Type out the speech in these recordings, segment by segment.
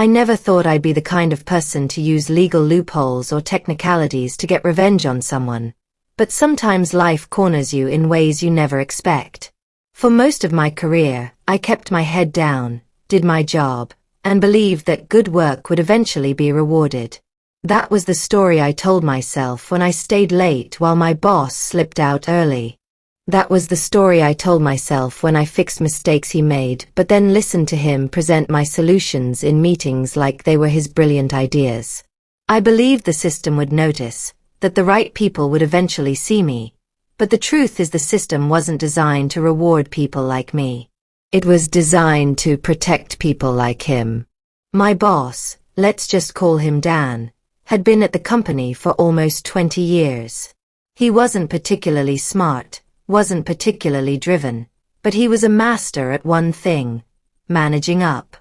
I never thought I'd be the kind of person to use legal loopholes or technicalities to get revenge on someone. But sometimes life corners you in ways you never expect. For most of my career, I kept my head down, did my job, and believed that good work would eventually be rewarded. That was the story I told myself when I stayed late while my boss slipped out early. That was the story I told myself when I fixed mistakes he made, but then listened to him present my solutions in meetings like they were his brilliant ideas. I believed the system would notice, that the right people would eventually see me. But the truth is the system wasn't designed to reward people like me. It was designed to protect people like him. My boss, let's just call him Dan, had been at the company for almost 20 years. He wasn't particularly smart, wasn't particularly driven, but he was a master at one thing: managing up.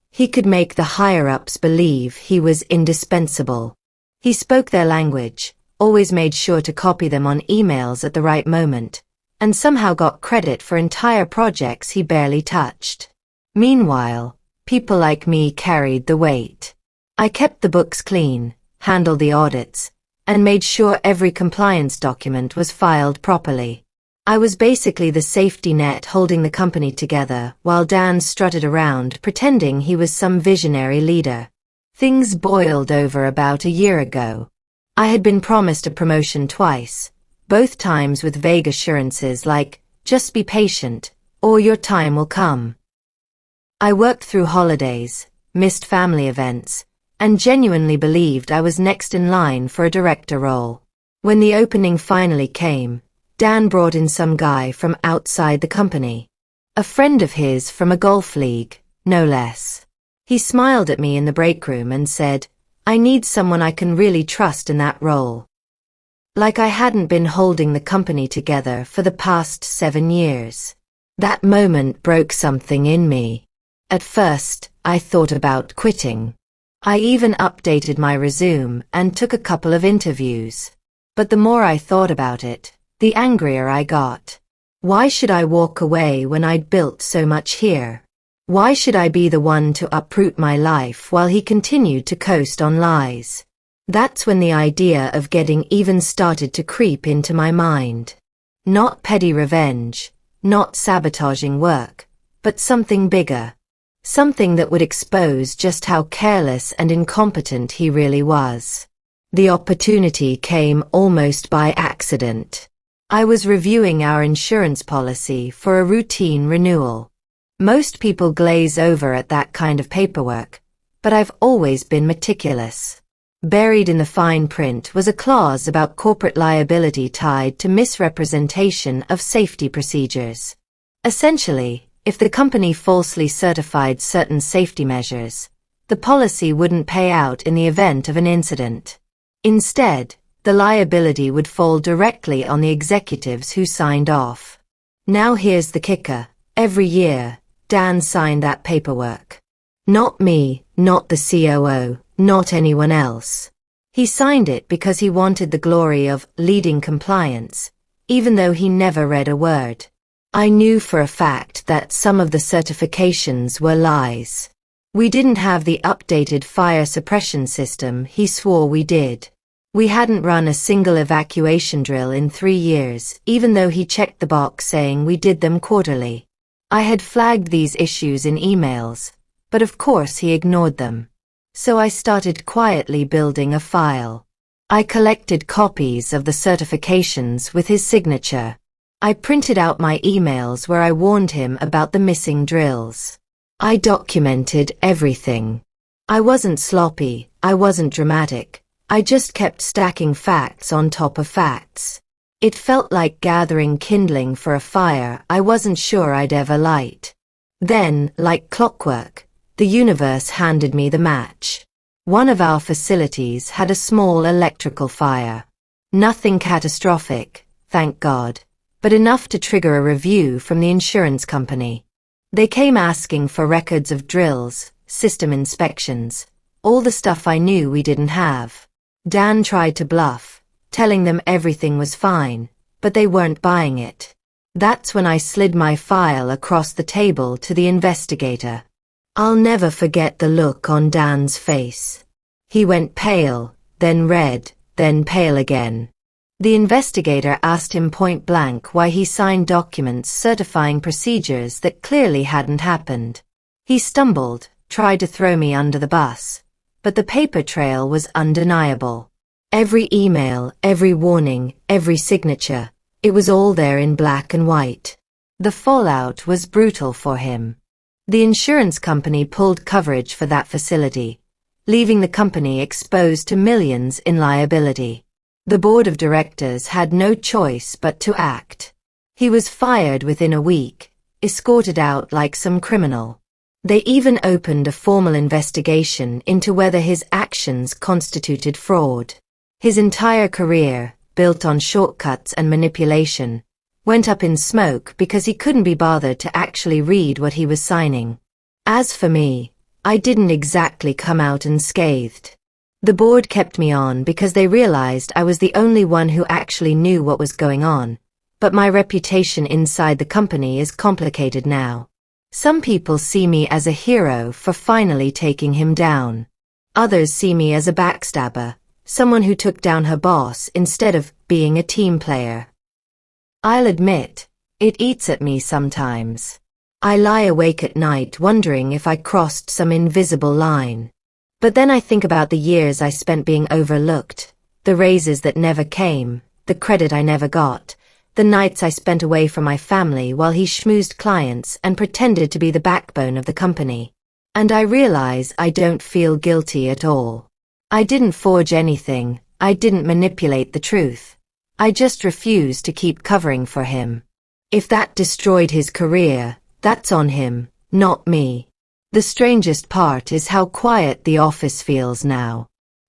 He could make the higher-ups believe he was indispensable. He spoke their language, always made sure to copy them on emails at the right moment, and somehow got credit for entire projects he barely touched. Meanwhile, people like me carried the weight. I kept the books clean, handled the audits, and made sure every compliance document was filed properly. I was basically the safety net holding the company together while Dan strutted around pretending he was some visionary leader. Things boiled over about a year ago. I had been promised a promotion twice, both times with vague assurances like, just be patient, or your time will come. I worked through holidays, missed family events, and genuinely believed I was next in line for a director role. When the opening finally came, Dan brought in some guy from outside the company. A friend of his from a golf league, no less. He smiled at me in the break room and said, "I need someone I can really trust in that role." Like I hadn't been holding the company together for the past 7 years. That moment broke something in me. At first, I thought about quitting. I even updated my resume and took a couple of interviews. But the more I thought about it, the angrier I got. Why should I walk away when I'd built so much here? Why should I be the one to uproot my life while he continued to coast on lies? That's when the idea of getting even started to creep into my mind. Not petty revenge, not sabotaging work, but something bigger. Something that would expose just how careless and incompetent he really was. The opportunity came almost by accident. I was reviewing our insurance policy for a routine renewal. Most people glaze over at that kind of paperwork, but I've always been meticulous. Buried in the fine print was a clause about corporate liability tied to misrepresentation of safety procedures. Essentially, if the company falsely certified certain safety measures, the policy wouldn't pay out in the event of an incident. Instead, the liability would fall directly on the executives who signed off. Now here's the kicker. Every year, Dan signed that paperwork. Not me, not the COO, not anyone else. He signed it because he wanted the glory of leading compliance, even though he never read a word. I knew for a fact that some of the certifications were lies. We didn't have the updated fire suppression system he swore we did. We hadn't run a single evacuation drill in 3 years, even though he checked the box saying we did them quarterly. I had flagged these issues in emails, but of course he ignored them. So I started quietly building a file. I collected copies of the certifications with his signature. I printed out my emails where I warned him about the missing drills. I documented everything. I wasn't sloppy, I wasn't dramatic. I just kept stacking facts on top of facts. It felt like gathering kindling for a fire I wasn't sure I'd ever light. Then, like clockwork, the universe handed me the match. One of our facilities had a small electrical fire. Nothing catastrophic, thank God, but enough to trigger a review from the insurance company. They came asking for records of drills, system inspections, all the stuff I knew we didn't have. Dan tried to bluff, telling them everything was fine, but they weren't buying it. That's when I slid my file across the table to the investigator. I'll never forget the look on Dan's face. He went pale, then red, then pale again. The investigator asked him point blank why he signed documents certifying procedures that clearly hadn't happened. He stumbled, tried to throw me under the bus, but the paper trail was undeniable. Every email, every warning, every signature, it was all there in black and white. The fallout was brutal for him. The insurance company pulled coverage for that facility, leaving the company exposed to millions in liability. The board of directors had no choice but to act. He was fired within a week, escorted out like some criminal. They even opened a formal investigation into whether his actions constituted fraud. His entire career, built on shortcuts and manipulation, went up in smoke because he couldn't be bothered to actually read what he was signing. As for me, I didn't exactly come out unscathed. The board kept me on because they realized I was the only one who actually knew what was going on, but my reputation inside the company is complicated now. Some people see me as a hero for finally taking him down. Others see me as a backstabber, someone who took down her boss instead of being a team player. I'll admit, it eats at me sometimes. I lie awake at night wondering if I crossed some invisible line. But then I think about the years I spent being overlooked, the raises that never came, the credit I never got, the nights I spent away from my family while he schmoozed clients and pretended to be the backbone of the company. And I realize I don't feel guilty at all. I didn't forge anything, I didn't manipulate the truth. I just refused to keep covering for him. If that destroyed his career, that's on him, not me. The strangest part is how quiet the office feels now.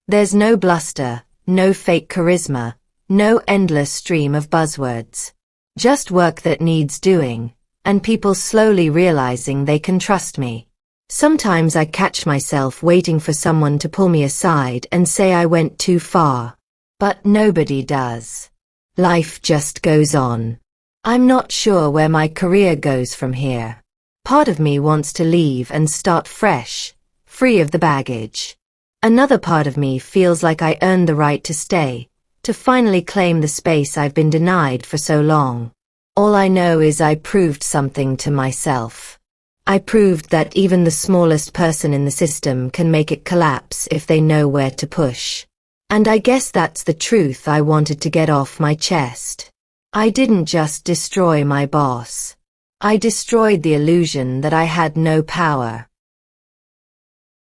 There's no bluster, no fake charisma, no endless stream of buzzwords. Just work that needs doing, and people slowly realizing they can trust me. Sometimes I catch myself waiting for someone to pull me aside and say I went too far. But nobody does. Life just goes on. I'm not sure where my career goes from here. Part of me wants to leave and start fresh, free of the baggage. Another part of me feels like I earned the right to stay, to finally claim the space I've been denied for so long. All I know is I proved something to myself. I proved that even the smallest person in the system can make it collapse if they know where to push. And I guess that's the truth I wanted to get off my chest. I didn't just destroy my boss. I destroyed the illusion that I had no power.